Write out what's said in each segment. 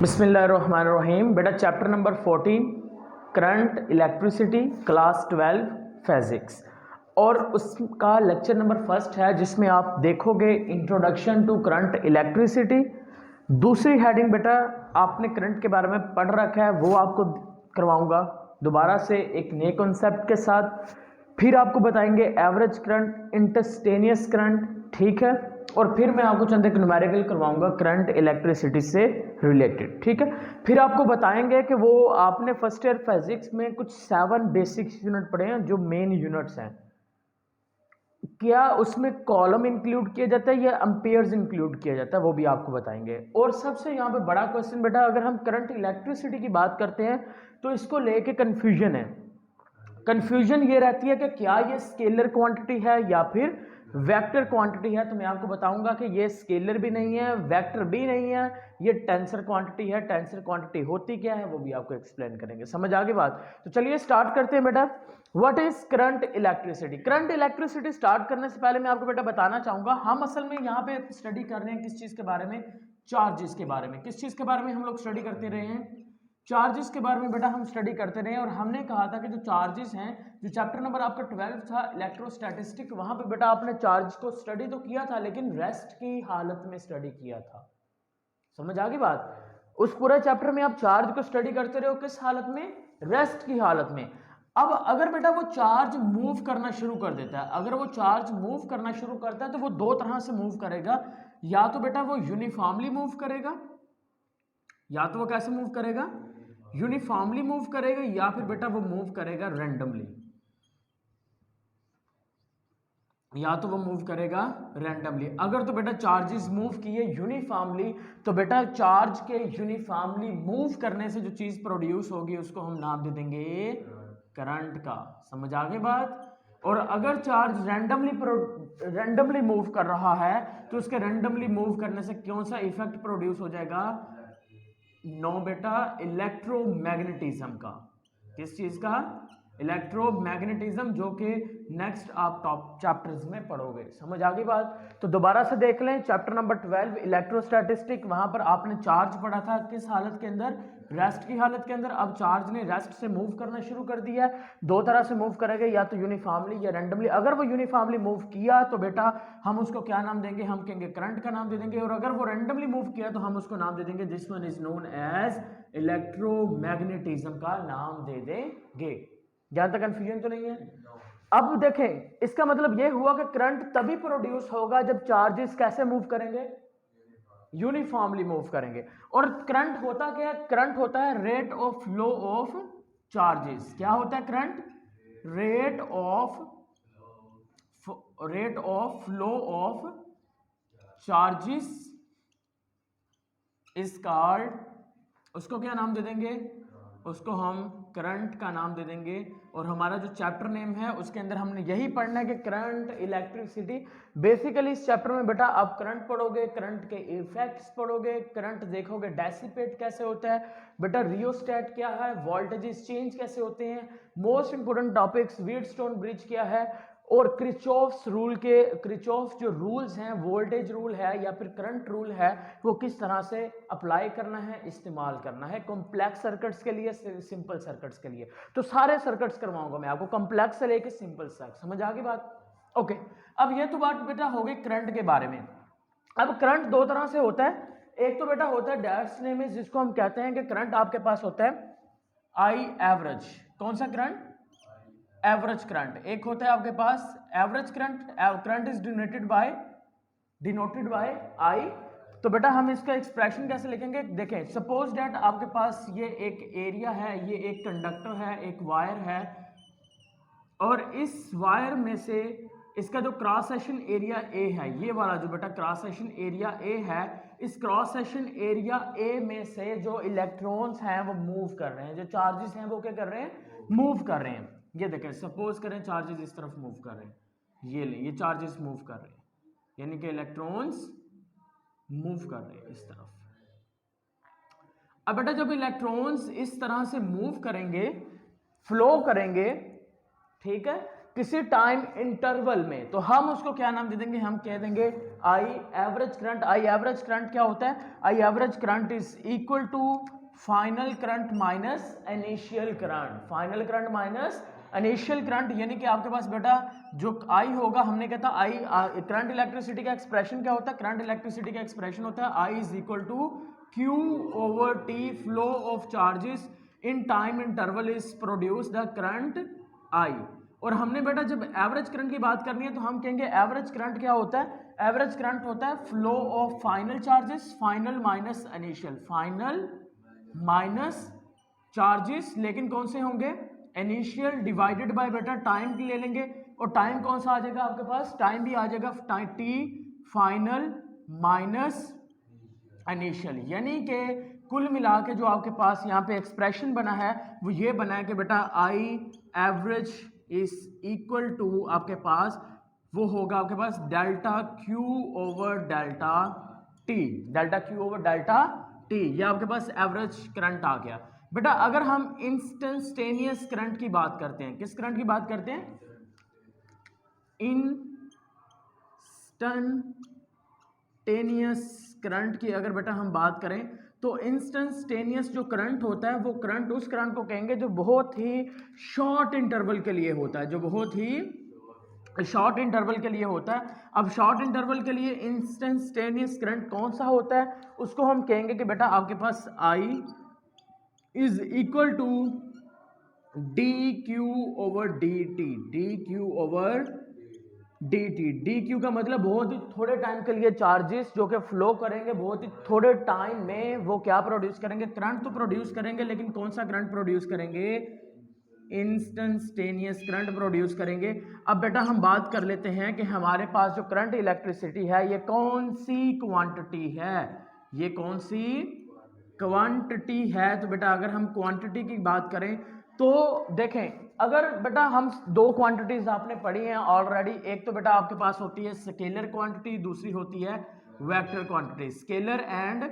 बिस्मिल्लाहिर्रहमानिर्रहीम। बेटा chapter number 14 current electricity class 12 physics और उसका लेक्चर नंबर फर्स्ट है जिसमें आप देखोगे इंट्रोडक्शन टू करंट इलेक्ट्रिसिटी। दूसरी हेडिंग बेटा आपने करंट के बारे में पढ़ रखा है, वो आपको करवाऊंगा दोबारा से एक नए कॉन्सेप्ट के साथ। फिर आपको बताएंगे एवरेज करंट, इंस्टेंटेनियस करंट, ठीक है, और फिर मैं आपको चंद एक न्यूमेरिकल करवाऊंगा करंट इलेक्ट्रिसिटी से रिलेटेड, ठीक है। फिर आपको बताएंगे कि वो आपने फर्स्ट ईयर फिजिक्स में कुछ 7 बेसिक यूनिट पढ़े हैं जो मेन यूनिट्स हैं, क्या उसमें कॉलम इंक्लूड किया जाता है या एम्पेयर्स इंक्लूड किया जाता है, वो भी आपको बताएंगे। और सबसे यहाँ पे बड़ा क्वेश्चन बेटा, अगर हम करंट इलेक्ट्रिसिटी की बात करते हैं तो इसको लेके कंफ्यूजन है। कंफ्यूजन ये रहती है कि क्या ये स्केलर क्वांटिटी है या फिर वेक्टर क्वांटिटी है। तो मैं आपको बताऊंगा कि ये स्केलर भी नहीं है, वेक्टर भी नहीं है, ये टेंसर क्वांटिटी है। टेंसर क्वांटिटी होती क्या है वो भी आपको एक्सप्लेन करेंगे। समझ आ गई बात? तो चलिए स्टार्ट करते हैं बेटा। What is current electricity? Current electricity start करने से पहले मैं आपको बेटा बताना चाहूंगा, हम असल में यहाँ पे स्टडी कर रहे हैं किस चीज के बारे में? चार्जेस के बारे में। किस चीज के बारे में हम लोग स्टडी करते रहे हैं? चार्जेस के बारे में बेटा हम स्टडी करते रहे। और हमने कहा था कि जो चार्जेस हैं, जो चैप्टर नंबर आपका 12 था इलेक्ट्रोस्टैटिस्टिक, वहां पे बेटा आपने चार्ज को स्टडी तो किया था लेकिन रेस्ट की हालत में स्टडी किया था। समझ आ गई बात? उस पूरे चैप्टर में आप चार्ज को स्टडी करते रहे हो किस हालत में? रेस्ट की हालत में। अब अगर बेटा वो चार्ज मूव करना शुरू कर देता है, अगर वो चार्ज मूव करना शुरू करता है तो वो दो तरह से मूव करेगा। या तो बेटा वो यूनिफॉर्मली मूव करेगा, या तो वो कैसे मूव करेगा? यूनिफॉर्मली मूव करेगा, या फिर बेटा वो मूव करेगा रैंडमली, या तो वो मूव करेगा रैंडमली। अगर तो बेटा चार्जेस मूव किए यूनिफॉर्मली तो बेटा चार्ज के यूनिफॉर्मली मूव करने से जो चीज प्रोड्यूस होगी उसको हम नाम दे देंगे करंट का। समझ आ गई बात? और अगर चार्ज रैंडमली मूव कर रहा है तो उसके रैंडमली मूव करने से कौन सा इफेक्ट प्रोड्यूस हो जाएगा? नो बेटा, इलेक्ट्रोमैग्नेटिज्म का। किस चीज का? इलेक्ट्रोमैग्नेटिज्म, जो कि नेक्स्ट आप टॉप चैप्टर्स में पढ़ोगे। समझ आ गई बात? तो दोबारा से देख लें चैप्टर नंबर 12 इलेक्ट्रोस्टैटिस्टिक, वहां पर आपने चार्ज पढ़ा था किस हालत के अंदर? रेस्ट की हालत के अंदर। अब चार्ज ने रेस्ट से मूव करना शुरू कर दिया है। दो तरह से मूव करेगा, या तो यूनिफॉर्मली या रैंडमली। अगर वो यूनिफॉर्मली मूव किया तो बेटा हम उसको क्या नाम देंगे? हम कहेंगे करंट का नाम दे देंगे। और अगर वो रैंडमली मूव किया तो हम उसको नाम दे देंगे, this one is known as electromagnetism का नाम दे देंगे। जहां तक कंफ्यूजन तो नहीं है? अब देखें, इसका मतलब यह हुआ कि करंट तभी प्रोड्यूस होगा जब चार्जेस कैसे मूव करेंगे? यूनिफॉर्मली मूव करेंगे। और करंट होता क्या है? करंट होता है rate of flow of charges. क्या होता है current? Rate of flow of charges is called, उसको क्या नाम दे देंगे? उसको हम करंट का नाम दे देंगे। और हमारा जो चैप्टर नेम है उसके अंदर हमने यही पढ़ना है कि करंट इलेक्ट्रिसिटी। बेसिकली इस चैप्टर में बेटा आप करंट पढ़ोगे, करंट के इफेक्ट्स पढ़ोगे, करंट देखोगे डेसिपेट कैसे होता है, बेटा रियोस्टेट क्या है, वोल्टेजेस चेंज कैसे होते हैं, most important topics Wheatstone bridge क्या है, और क्रिचॉफ्स रूल के, क्रिचॉफ जो रूल्स हैं, वोल्टेज रूल है या फिर करंट रूल है, वो किस तरह से अप्लाई करना है, इस्तेमाल करना है, कॉम्प्लेक्स सर्किट्स के लिए, सिंपल सर्किट्स के लिए। तो सारे सर्किट्स करवाऊंगा मैं आपको, कॉम्प्लेक्स से लेके सिंपल तक। समझ आ गई बात? ओके। अब ये तो बात बेटा हो गई करंट के बारे में। अब करंट दो तरह से होता है। एक तो बेटा होता है डैश नेम, जिसको हम कहते हैं कि करंट आपके पास होता है आई एवरेज। कौन सा करंट? Average current. एक होता है आपके पास average current, current is denoted by I. तो बेटा हम इसका एक्सप्रेशन कैसे लिखेंगे? देखें, सपोज दैट आपके पास ये एक एरिया है, ये एक कंडक्टर है, एक वायर है, और इस वायर में से इसका जो क्रॉस सेक्शन एरिया ए है, ये वाला जो बेटा क्रॉस सेक्शन एरिया ए है, इस क्रॉस सेक्शन एरिया ए में से जो इलेक्ट्रॉन्स हैं वो मूव कर रहे हैं, जो चार्जेस हैं वो क्या कर रहे हैं? मूव कर रहे हैं। ये देखें, सपोज करें चार्जेस इस तरफ मूव कर रहे हैं, ये ले, ये चार्जेस मूव कर रहे हैं, यानी कि इलेक्ट्रॉन्स मूव कर रहे हैं इस तरफ। अब बेटा जब इलेक्ट्रॉन्स इस तरह से मूव करेंगे, फ्लो करेंगे, ठीक है, किसी टाइम इंटरवल में, तो हम उसको क्या नाम दे देंगे, हम कह देंगे I average current. I average current क्या होता है, I average current is equal to final current minus initial current, final current minus initial current. यानी कि आपके पास बेटा जो आई होगा, हमने कहता आई करंट इलेक्ट्रिसिटी का एक्सप्रेशन क्या होता है, करंट इलेक्ट्रिसिटी का एक्सप्रेशन होता है I is equal to Q over T, flow of charges in time interval is produce the current I. और हमने बेटा जब एवरेज करंट की बात करनी है तो हम कहेंगे एवरेज करंट क्या होता है, एवरेज करंट होता है flow of final charges, final minus initial, final minus charges, लेकिन कौन से होंगे, इनिशियल डिवाइडेड बाय बेटा टाइम की ले लेंगे, और टाइम कौन सा आ जाएगा आपके पास, टाइम भी आ जाएगा टी फाइनल माइनस इनिशियल। यानी कि कुल मिला के जो आपके पास यहाँ पे एक्सप्रेशन बना है वो ये बना है कि बेटा I average is equal to आपके पास वो होगा आपके पास delta Q over delta T, delta Q over delta T, ये आपके पास एवरेज करंट आ गया। बेटा अगर हम इंस्टेंटेनियस करंट की बात करते हैं, किस करंट की बात करते हैं, इंस्टेंटेनियस करंट की अगर बेटा हम बात करें तो इंस्टेंटेनियस जो करंट होता है वो करंट उस करंट को कहेंगे जो बहुत ही शॉर्ट इंटरवल के लिए होता है, जो बहुत ही शॉर्ट इंटरवल के लिए होता है। अब शॉर्ट इंटरवल के लिए इंस्टेंटेनियस करंट कौन सा होता है, उसको हम कहेंगे कि बेटा आपके पास I is equal to D Q over D T, D Q over D T. D Q का मतलब बहुत ही थोड़े टाइम के लिए चार्जेस जो कि फ्लो करेंगे, बहुत ही थोड़े टाइम में वो क्या प्रोड्यूस करेंगे, करंट तो प्रोड्यूस करेंगे, लेकिन कौन सा करंट प्रोड्यूस करेंगे, इंस्टेंटेनियस करंट प्रोड्यूस करेंगे। अब बेटा हम बात कर लेते हैं कि हमारे पास जो करंट इलेक्ट्रिसिटी है ये कौन सी क्वांटिटी है, ये कौन सी क्वांटिटी है। तो बेटा अगर हम क्वांटिटी की बात करें तो देखें, अगर बेटा हम दो क्वांटिटीज आपने पढ़ी हैं ऑलरेडी, एक तो बेटा आपके पास होती है स्केलर क्वांटिटी, दूसरी होती है vector quantity, scalar and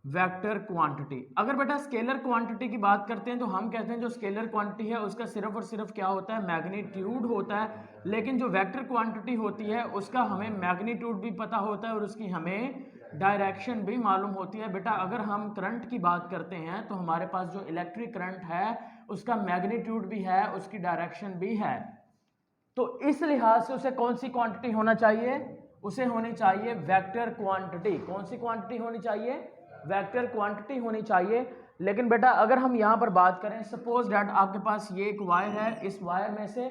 vector quantity. अगर बेटा स्केलर क्वांटिटी की बात करते हैं तो हम कहते हैं जो स्केलर क्वांटिटी है उसका सिर्फ और सिर्फ क्या होता है, मैग्नीट्यूड होता है, लेकिन जो वेक्टर क्वांटिटी होती है उसका हमें मैग्नीट्यूड भी पता होता है और उसकी हमें डायरेक्शन भी मालूम होती है। बेटा अगर हम करंट की बात करते हैं तो हमारे पास जो इलेक्ट्रिक करंट है उसका मैग्नीट्यूड भी है, उसकी डायरेक्शन भी है, तो इस लिहाज से उसे कौन सी क्वांटिटी होना चाहिए, उसे होनी चाहिए वेक्टर क्वांटिटी। कौन सी क्वांटिटी होनी चाहिए, वेक्टर क्वांटिटी होनी चाहिए। लेकिन बेटा अगर हम यहां पर बात करें, सपोज दैट आपके पास ये एक वायर है, इस वायर में से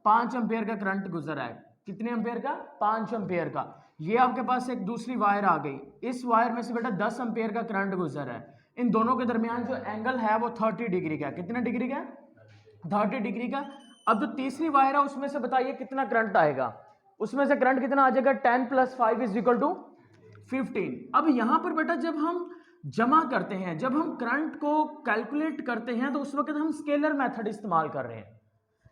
5 एम्पेयर का करंट गुजर रहा है, कितने एम्पेयर का, 5 एम्पेयर का। ये आपके पास एक दूसरी वायर आ गई, इस वायर में से बेटा 10 एम्पेयर का करंट गुजर रहा है, इन दोनों के दरमियान जो एंगल है वो 30 डिग्री का, कितना डिग्री का, 30 डिग्री का। अब जो तीसरी वायर है उसमें से बताइए कितना करंट आएगा, उसमें से करंट कितना आ जाएगा, 10 + 5 = 15। अब यहां पर बेटा जब हम जमा करते हैं, जब हम करंट को कैलकुलेट करते हैं तो उस वक्त हम स्केलर मेथड इस्तेमाल कर रहे हैं।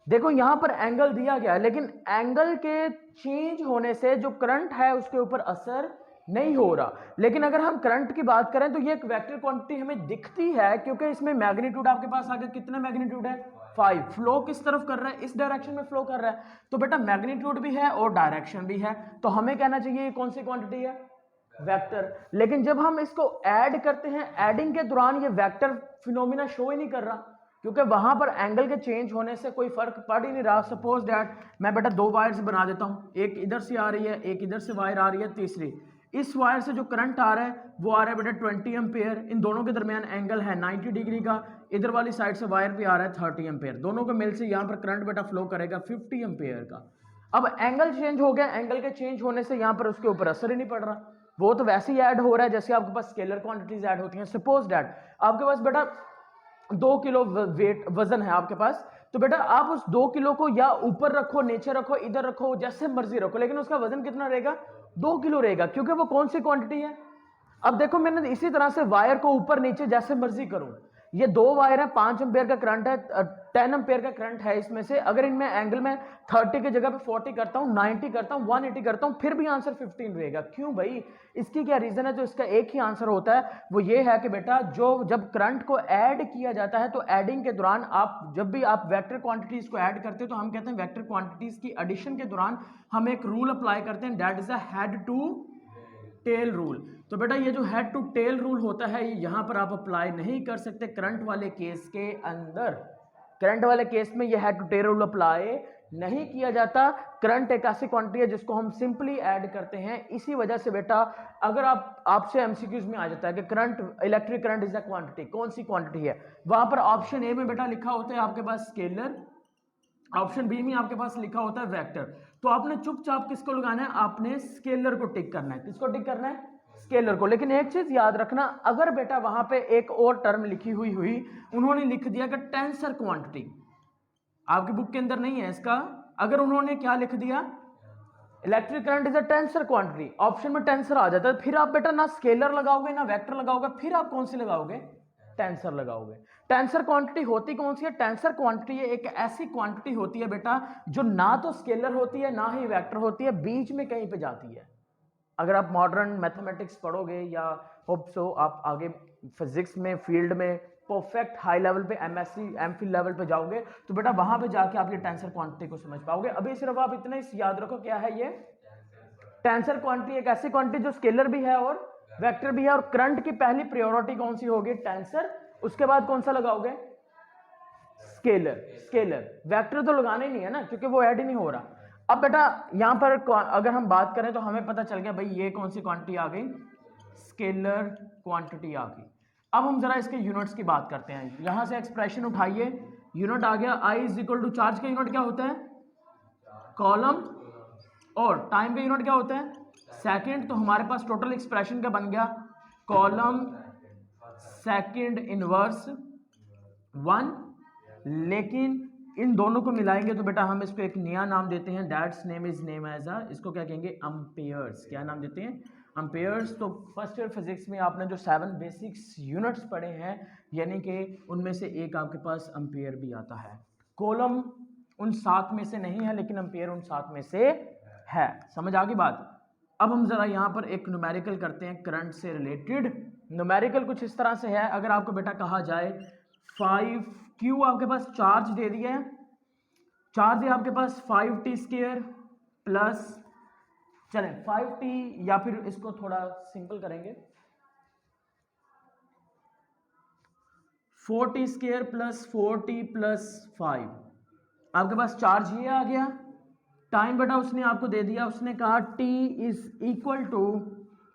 देखो यहां पर एंगल दिया गया है, लेकिन एंगल के चेंज होने से जो करंट है उसके ऊपर असर नहीं हो रहा। लेकिन अगर हम करंट की बात करें तो ये एक वेक्टर क्वांटिटी हमें दिखती है, क्योंकि इसमें मैग्नीट्यूड आपके पास आगे कितना मैग्नीट्यूड है, 5। फ्लो किस तरफ कर रहा है, इस डायरेक्शन में फ्लो कर रहा है, तो बेटा मैग्नीट्यूड भी है और डायरेक्शन भी है, तो हमें कहना चाहिए ये कौन सी क्वांटिटी है, वेक्टर। लेकिन जब हम इसको ऐड करते हैं, एडिंग के दौरान ये वेक्टर फिनोमिना शो ही नहीं कर रहा, क्योंकि वहां पर एंगल के चेंज होने से कोई फर्क पड़ ही नहीं रहा। सपोज दैट मैं बेटा 2 वायर्स बना देता हूं, एक इधर से आ रही है, एक इधर से वायर आ रही है, तीसरी इस वायर से जो करंट आ रहा है वो आ रहा है बेटा 20 एम्पेयर, इन दोनों के दरमियान एंगल है 90 डिग्री का, इधर वाली साइड से वायर पे आ रहा है 30 एम्पेयर, दोनों के मिल से यहाँ पर करंट बेटा फ्लो करेगा 50 एम्पेयर का। अब एंगल चेंज हो गया, एंगल के चेंज होने से यहाँ पर उसके ऊपर असर ही नहीं पड़ रहा, वो तो वैसे ही ऐड हो रहा है जैसे आपके पास स्केलर क्वांटिटीज ऐड होती हैं। सपोज दैट आपके पास बेटा 2 किलो वेट वजन है आपके पास, तो बेटा आप उस 2 किलो को या ऊपर रखो, नीचे रखो, इधर रखो, जैसे मर्जी रखो, लेकिन उसका वजन कितना रहेगा, 2 किलो रहेगा, क्योंकि वो कौन सी क्वांटिटी है। अब देखो मैंने इसी तरह से वायर को ऊपर नीचे जैसे मर्जी करूं, ये 2 वायर है, 5 एम्पेयर का करंट है, 10 एम्पेयर का करंट है इसमें से। अगर इनमें एंगल में 30 की जगह पे 40 करता हूँ, 90 करता हूँ, 180 करता हूँ, फिर भी आंसर 15 रहेगा। क्यों भाई? इसकी क्या रीजन है? जो इसका एक ही आंसर होता है वो ये है कि बेटा जब करंट को ऐड किया जाता है तो एडिंग के दौरान जब भी आप वेक्टर क्वांटिटीज को ऐड करते हो तो हम कहते हैं वेक्टर क्वांटिटीज की एडिशन के दौरान हम एक रूल अप्लाई करते हैं, that is a head to tail rule. तो बेटा ये जो हेड टू टेल रूल होता है ये यहां पर आप अप्लाई नहीं कर सकते करंट वाले केस के अंदर। करंट वाले केस में ये head to tail rule apply नहीं किया जाता। करंट एक ऐसी क्वांटिटी है जिसको हम सिंपली ऐड करते हैं। इसी वजह से बेटा अगर आपसे एमसीक्यूज में आ जाता है कि current, electric current is a quantity, कौन सी क्वांटिटी है, वहां पर ऑप्शन ए में बेटा लिखा होता है आपके पास स्केलर, ऑप्शन बी में आपके पास लिखा होता है वेक्टर। तो आपने चुपचाप किसको लगाना है? आपने स्केलर को टिक करना है। किसको टिक करना है? स्केलर को। लेकिन एक चीज याद रखना, अगर बेटा वहां पे एक और टर्म लिखी हुई उन्होंने लिख दिया कि टेंसर क्वांटिटी, आपकी बुक के अंदर नहीं है इसका, अगर उन्होंने क्या लिख दिया, electric current is a tensor quantity, option में टेंसर आ जाता है, फिर आप बेटा ना स्केलर लगाओगे ना वेक्टर लगाओगे, फिर आप कौन सी लगाओगे? टेंसर लगाओगे। टेंसर क्वांटिटी होती कौन सी है? टेंसर क्वांटिटी एक ऐसी क्वांटिटी होती है बेटा जो ना तो स्केलर होती है ना ही वेक्टर होती है, बीच में कहीं पे जाती है। अगर आप मॉडर्न मैथमेटिक्स पढ़ोगे या होप सो आप आगे फिजिक्स में फील्ड में परफेक्ट हाई लेवल पे एमएससी एमफिल लेवल पे जाओगे तो बेटा वहां पे जाके आप ये टेंसर क्वांटिटी को समझ पाओगे। अभी सिर्फ आप इतना ही याद रखो क्या है ये टेंसर क्वांटिटी, एक ऐसी क्वांटिटी जो स्केलर भी है और वेक्टर भी है, और करंट की पहली प्रायोरिटी कौन सी होगी? टेंसर। उसके बाद कौन सा लगाओगे? स्केलर। स्केलर, वेक्टर तो लगाना ही नहीं है ना क्योंकि वो ऐड ही नहीं हो रहा। अब बेटा यहां पर अगर हम बात करें तो हमें पता चल गया भाई ये कौन सी क्वांटिटी आ गई? स्केलर क्वांटिटी आ गई। अब हम जरा इसके यूनिट्स की बात करते हैं। यहां से एक्सप्रेशन उठाइए, यूनिट आ गया I is equal to charge का यूनिट क्या होता है? कॉलम। और टाइम का यूनिट क्या होता है? सेकंड। तो हमारे पास टोटल एक्सप्रेशन क्या बन गया? Column second inverse 1। लेकिन इन दोनों को मिलाएंगे तो बेटा हम इसको एक नया नाम देते हैं, that's name is name as a, इसको क्या कहेंगे? अम्पेयर्स। क्या नाम देते हैं? अम्पेयर्स। तो फर्स्ट ईयर फिजिक्स में आपने जो 7 बेसिक्स यूनिट्स पढ़े हैं यानी कि उनमें से एक आपके पास अम्पेयर भी आता है। कोलम उन 7 में से नहीं है लेकिन अम्पेयर उन 7 में से है। समझ आ गई बात? अब हम जरा यहाँ पर एक न्यूमेरिकल करते हैं करंट से रिलेटेड। न्यूमेरिकल कुछ इस तरह से है, अगर आपको बेटा कहा जाए 5Q आपके पास चार्ज दे दिया है, चार्ज है आपके पास 5t² प्लस, चलें 5t या फिर इसको थोड़ा सिंपल करेंगे 4t² प्लस 4t प्लस 5। आपके पास चार्ज ये आ गया। टाइम बेटा उसने आपको दे दिया, उसने कहा t is equal to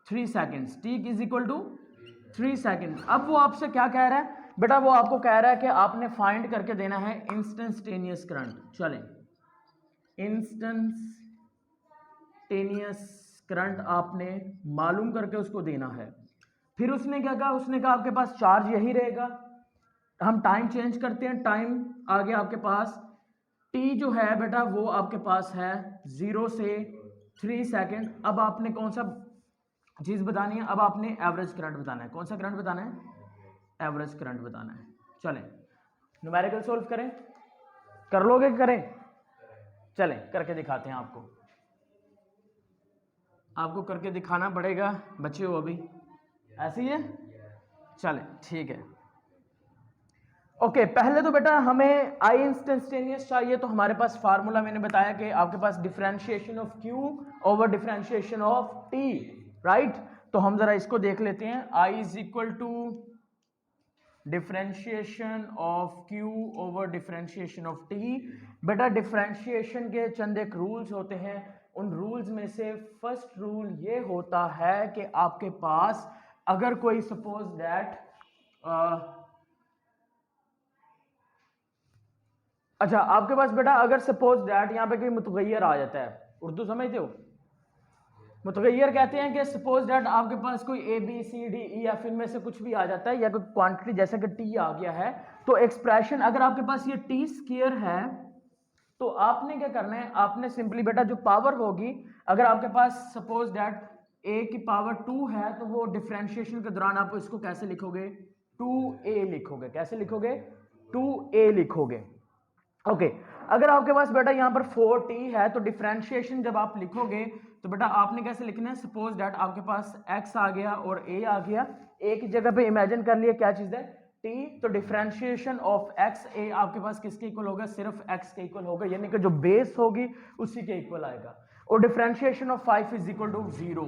3 seconds, t is equal to 3 second. अब वो आपसे क्या कह रहा है बेटा? वो आपको कह रहा है कि आपने फाइंड करके देना है इंस्टेंटेनियस करंट। चलें, इंस्टेंटेनियस करंट आपने मालूम करके उसको देना है। फिर उसने क्या कहा? उसने कहा आपके पास चार्ज यही रहेगा, हम टाइम चेंज करते हैं, टाइम आ गया आपके पास t जो है बेटा वो आपके पास है 0 से 3 सेकेंड। अब आपने कौन सा चीज बतानी है? अब आपने एवरेज करंट बताना है। कौन सा करंट बताना है? एवरेज करंट बताना है। चलें न्यूमेरिकल सोल्व करें, कर लोगे? करें? चलें करके दिखाते हैं आपको, आपको करके दिखाना पड़ेगा, बच्चे हो अभी ऐसे ही है। चलें ठीक है। ओके, पहले तो बेटा हमें I इंस्टेंटेनियस चाहिए, तो हमारे पास फार्मूला मैंने बताया कि आपके पास differentiation of Q over differentiation of T, right? तो हम जरा इसको देख लेते हैं। I is equal to differentiation of Q over differentiation of T। बेटा डिफरेंशिएशन के चंद एक रूल्स होते हैं, उन रूल्स में से फर्स्ट रूल ये होता है कि आपके पास अगर कोई सपोज दैट अच्छा आपके पास बेटा अगर सपोज दैट यहां पे कोई मुतगय्यर आ जाता है, उर्दू समझते हो? मुतगय्यर कहते हैं कि सपोज दैट आपके पास कोई ABCDEF इनमें से कुछ भी आ जाता है या कोई क्वांटिटी जैसे कि t आ गया है, तो एक्सप्रेशन अगर आपके पास ये t² है तो आपने क्या करना है? आपने सिंपली बेटा जो पावर होगी, अगर आपके पास सपोज दैट a की पावर 2 है तो वो डिफरेंशिएशन के दौरान आप इसको कैसे लिखोगे? 2a लिखोगे। कैसे लिखोगे? 2a लिखोगे। ओके अगर आपके पास बेटा यहाँ पर 4t है तो डिफरेंशिएशन जब आप लिखोगे तो बेटा आपने कैसे लिखना है? सपोज दैट आपके पास x आ गया और a आ गया, a की जगह पे इमेजिन कर लिया क्या चीज है? t। तो डिफरेंशिएशन ऑफ x a आपके पास किसके इक्वल होगा? सिर्फ x के इक्वल होगा, यानी कि जो बेस होगी उसी के इक्वल आएगा। और differentiation of 5 is equal to 0।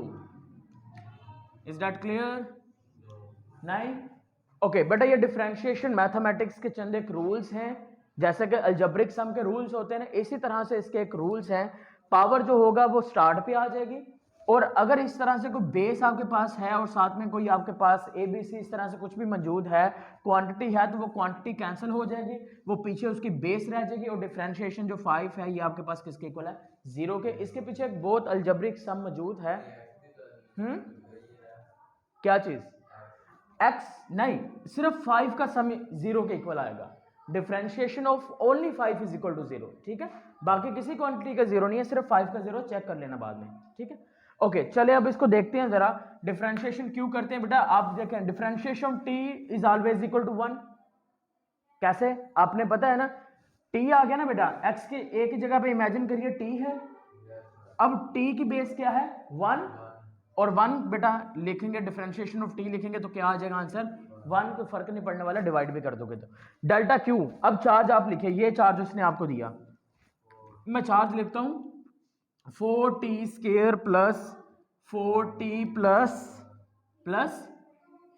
Is that clear? नहीं? ओके बेटा ये डिफरेंशिएशन मैथमेटिक्स के चंद एक रूल्स हैं, जैसे कि अलजेब्रिक सम के रूल्स होते हैं ना, इसी तरह से इसके एक रूल्स हैं। पावर जो होगा वो स्टार्ट पे आ जाएगी, और अगर इस तरह से कोई बेस आपके पास है और साथ में कोई आपके पास ए बी सी इस तरह से कुछ भी मौजूद है, क्वांटिटी है, तो वो क्वांटिटी कैंसिल हो जाएगी, वो पीछे उसकी बेस रह जाएगी, और डिफरेंशिएशन जो 5 है ये आपके पास किसके इक्वल है? 0 के। इसके पीछे एक बहुत अलजेब्रिक सम मौजूद है। क्या चीज? x नहीं, सिर्फ 5 का सम 0 के इक्वल आएगा। Differentiation of only 5 is equal to 0, ठीक है? बाकी किसी क्वांटिटी का 0 नहीं है, सिर्फ 5 का 0 चेक कर लेना बाद में, ठीक है? ओके चलिए अब इसको देखते हैं जरा। डिफरेंशिएशन क्यों करते हैं बेटा? आप देखें differentiation t is always equal to 1। कैसे? आपने पता है ना, t आ गया ना बेटा, x के a की जगह पे इमेजिन करिए t है। अब t की बेस क्या है? 1, और 1 बेटा लिखेंगे, डिफरेंशिएशन ऑफ t लिखेंगे तो क्या आ जाएगा आंसर? 1। को फर्क नहीं पड़ने वाला, डिवाइड भी कर दोगे तो डेल्टा क्यू। अब चार्ज आप लिखिए, ये चार्ज उसने आपको दिया, मैं चार्ज लिखता हूं 4t square plus 4t plus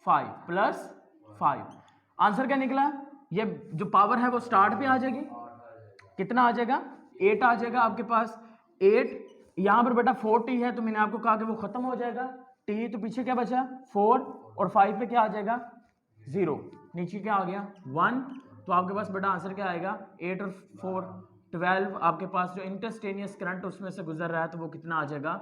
5 answer क्या निकला? ये जो पावर है वो स्टार्ट पे आ जाएगी, कितना आ जाएगा? 8 आ जाएगा आपके पास। 8 यहां पर बेटा 4t है तो मैंने आपको कहा कि वो खत्म हो जाएगा, t तो पीछे क्या बचा? 4, और 5 पे क्या आ जाएगा? 0। नीचे क्या आ गया? 1। तो आपके पास बेटा आंसर क्या आएगा? 8 और 4 12। आपके पास जो इंटरस्टेनियस करंट उसमें से गुजर रहा है तो वो कितना आ जाएगा?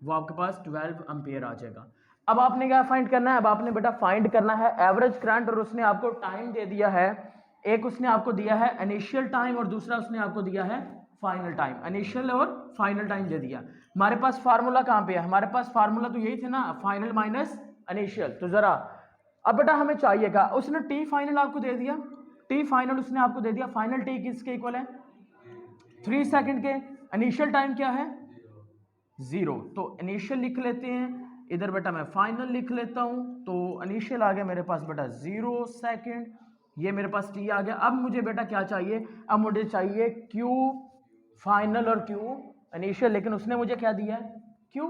वो आपके पास 12 एम्पियर आ जाएगा। अब आपने क्या फाइंड करना है? अब आपने बेटा फाइंड करना है एवरेज करंट, और उसने आपको टाइम दे दिया है। एक उसने आपको दिया है इनिशियल टाइम और दूसरा उसने आपको दिया है फाइनल टाइम। इनिशियल और फाइनल टाइम दे दिया। हमारे पास फार्मूला कहां पे है? हमारे पास फार्मूला तो यही थे ना, फाइनल माइनस इनिशियल। तो जरा अब बेटा हमें चाहिएगा, उसने टी फाइनल आपको दे दिया, टी फाइनल उसने आपको दे दिया। फाइनल टी किसके इक्वल है? 3 सेकंड के। इनिशियल टाइम क्या है? 0। तो इनिशियल लिख लेते हैं, इधर बेटा मैं फाइनल लिख लेता हूं। तो इनिशियल आ गया मेरे पास बेटा 0 सेकंड, ये मेरे पास टी आ गया। अब मुझे बेटा क्या चाहिए? अब मुझे चाहिए क्यू फाइनल और क्यू इनिशियल, लेकिन उसने मुझे क्या दिया है? क्यू।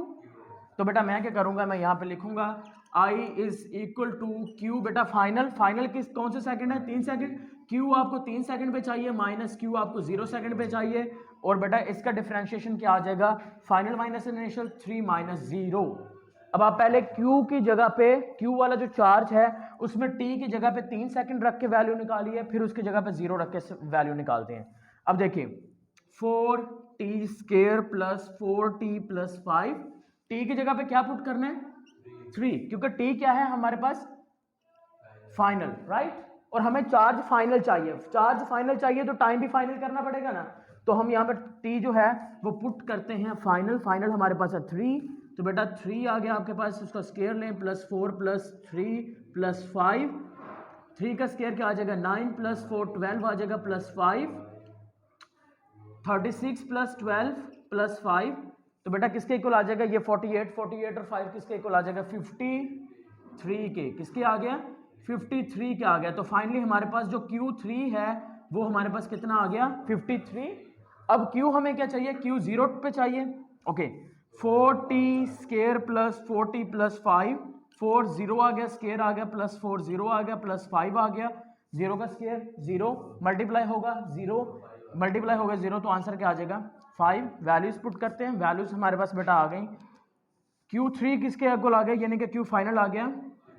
तो बेटा मैं क्या करूंगा, मैं यहां पे लिखूंगा I is equal to Q बेटा फाइनल। फाइनल किस कौन से सेकंड है? 3 सेकंड। क्यू आपको 3 सेकंड पे चाहिए, माइनस क्यू आपको 0 सेकंड पे चाहिए, और बेटा इसका डिफरेंशिएशन क्या आ जाएगा? Final minus initial 3 minus 0। अब आप पहले Q की जगह पे, Q वाला जो चार्ज है उसमें T की जगह पे 3 सेकंड रख के वैल्यू निकालिए, फिर उसकी जगह पे 0 रख के वैल्यू निकालते हैं। अब देखिए 4t square plus 4t plus 5, t की जगह पे क्या पुट करना है? 3, क्योंकि t क्या है हमारे पास? Final, right? और हमें चार्ज फाइनल चाहिए। चार्ज फाइनल चाहिए तो टाइम भी फाइनल करना पड़ेगा ना, तो हम यहाँ पर t जो है वो पुट करते हैं फाइनल। फाइनल हमारे पास है 3, तो बेटा 3 आ गया आपके पास, उसका स्क्वायर लें, प्लस 4 प्लस 3 प्लस 5, 3 का स्क्वायर क्या आ जाएगा? 9 प्लस 4 12 आ जाएगा, प्लस 5 36 प्लस 12 प्लस 5, तो बेटा किसके इक्वल आ जाएगा? ये 48 और 5 किसके इक्वल आ जाएगा? 53 के। किसके आ गया? 53 के आ गया। तो फाइनली हमारे पास जो Q3 है वो हमारे पास कितना आ गया? 53। अब Q हमें क्या चाहिए? Q 0 पे चाहिए। Okay 4t square plus 4t plus 5, 4 0 आ गया, स्क्वायर आ गया, प्लस 4 0 आ गया, प्लस 5 आ गया, 0 का स्क्वायर 0, मल्टीप्लाई होगा 0, मल्टीप्लाई होगा 0, तो आंसर क्या आ जाएगा? 5। वैल्यूज पुट करते हैं, वैल्यूज हमारे पास बेटा आ गई। Q3 किसके इक्वल आ गया? यानी कि Q फाइनल आ गया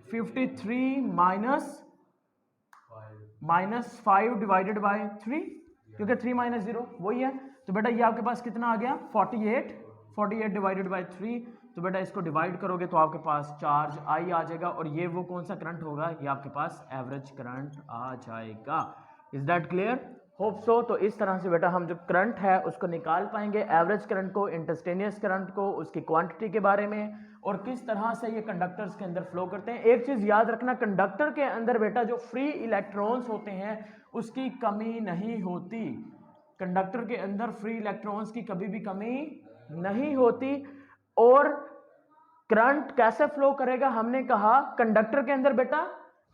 53 माइनस 5 डिवाइडेड बाय 3, क्योंकि 3 माइनस 0 वही है। तो बेटा ये आपके पास कितना आ गया? 48 डिवाइडेड बाय 3। तो बेटा इसको डिवाइड करोगे तो आपके पास चार्ज I आ जाएगा, और ये वो कौन सा करंट होगा? ये आपके पास एवरेज करंट आ जाएगा। Is that clear? Hope so. तो इस तरह से बेटा हम जो करंट है उसको निकाल पाएंगे, एवरेज करंट को, इंस्टेंटेनियस करंट को, उसकी क्वांटिटी के बारे में, और किस तरह से ये कंडक्टर्स के अंदर फ्लो करते हैं। एक चीज याद रखना, कंडक्टर के अंदर बेटा जो फ्री इलेक्ट्रॉन्स होते हैं उसकी कमी नहीं होती। कंडक्टर के अंदर फ्री इलेक्ट्रॉन्स की कभी भी कमी नहीं होती। और करंट कैसे फ्लो करेगा, हमने कहा कंडक्टर के अंदर बेटा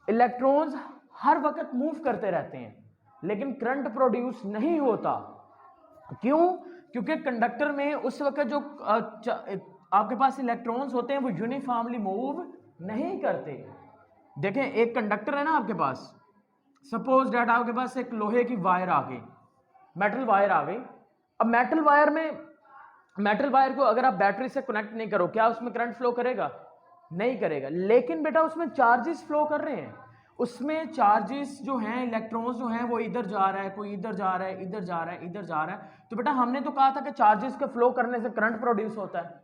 इलेक्ट्रॉन्स हर वक्त मूव करते रहते हैं, लेकिन करंट प्रोड्यूस नहीं होता। क्यों? क्योंकि कंडक्टर में उस वक्त जो आपके पास इलेक्ट्रॉन्स होते हैं वो यूनिफॉर्मली मूव नहीं करते। देखें, एक कंडक्टर है ना आपके पास, सपोज दैट आपके पास एक लोहे की वायर आ गई, मेटल वायर आ गई। अब मेटल वायर को अगर आप बैटरी से कनेक्ट नहीं करो, क्या उसमें करंट फ्लो करेगा? नहीं करेगा। लेकिन बेटा उसमें चार्जेस फ्लो कर रहे हैं, उसमें चार्जेस जो हैं, इलेक्ट्रॉन्स जो हैं वो इधर जा रहा है, कोई इधर जा रहा है, इधर जा रहा है, इधर जा रहा है। तो बेटा हमने तो कहा था कि चार्जेस के फ्लो करने से करंट प्रोड्यूस होता है।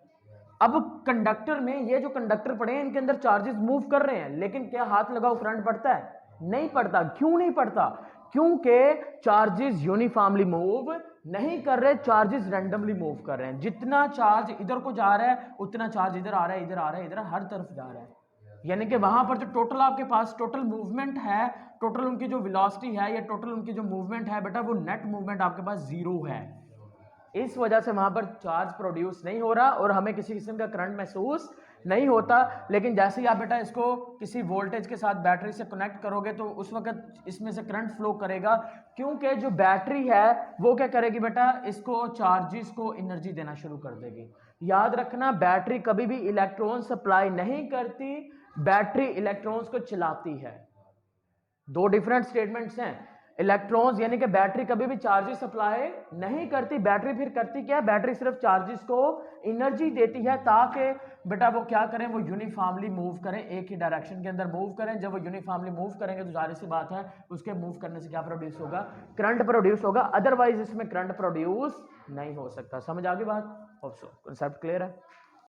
अब कंडक्टर में ये जो कंडक्टर पड़े हैं इनके अंदर चार्जेस मूव कर रहे हैं, लेकिन क्या हाथ लगाओ करंट पड़ता है? नहीं पड़ता। क्यों नहीं पड़ता? क्योंकि चार्जेस यूनिफॉर्मली मूव नहीं कर रहे, चार्जेस रैंडमली मूव कर रहे हैं। जितना चार्ज इधर को जा रहा है उतना चार्ज इधर आ रहा है, इधर आ रहा है, इधर हर तरफ जा रहा है। यानी कि वहां पर जो टोटल आपके पास टोटल मूवमेंट है, टोटल उनकी जो वेलोसिटी है या टोटल उनकी जो मूवमेंट है बेटा, वो नेट मूवमेंट आपके पास जीरो है। इस वजह से वहां पर चार्ज प्रोड्यूस नहीं हो रहा और हमें किसी किस्म का करंट महसूस नहीं होता। लेकिन जैसे ही आप बेटा इसको किसी वोल्टेज के साथ बैटरी से कनेक्ट करोगे तो उस वक्त इसमें से करंट फ्लो करेगा, क्योंकि जो बैटरी है वो क्या करेगी बेटा, इसको चार्जेस को एनर्जी देना शुरू कर देगी। याद रखना, बैटरी कभी भी इलेक्ट्रॉन सप्लाई नहीं करती, बैटरी इलेक्ट्रॉन्स को चलाती है। दो डिफरेंट स्टेटमेंट्स हैं। इलेक्ट्रॉन्स यानी कि बैटरी कभी भी चार्जेस सप्लाई नहीं करती, बैटरी फिर करती क्या है, बैटरी सिर्फ चार्जेस को एनर्जी देती है ताकि बेटा वो क्या करें, वो यूनिफॉर्मली मूव करें, एक ही डायरेक्शन के अंदर मूव करें। जब वो यूनिफॉर्मली मूव करेंगे तो जाहिर सी बात है उसके मूव करने से क्या प्रोड्यूस होगा, करंट प्रोड्यूस होगा, अदरवाइज इसमें करंट प्रोड्यूस नहीं हो सकता। समझ आ गई बात? Hope so. कांसेप्ट क्लियर है?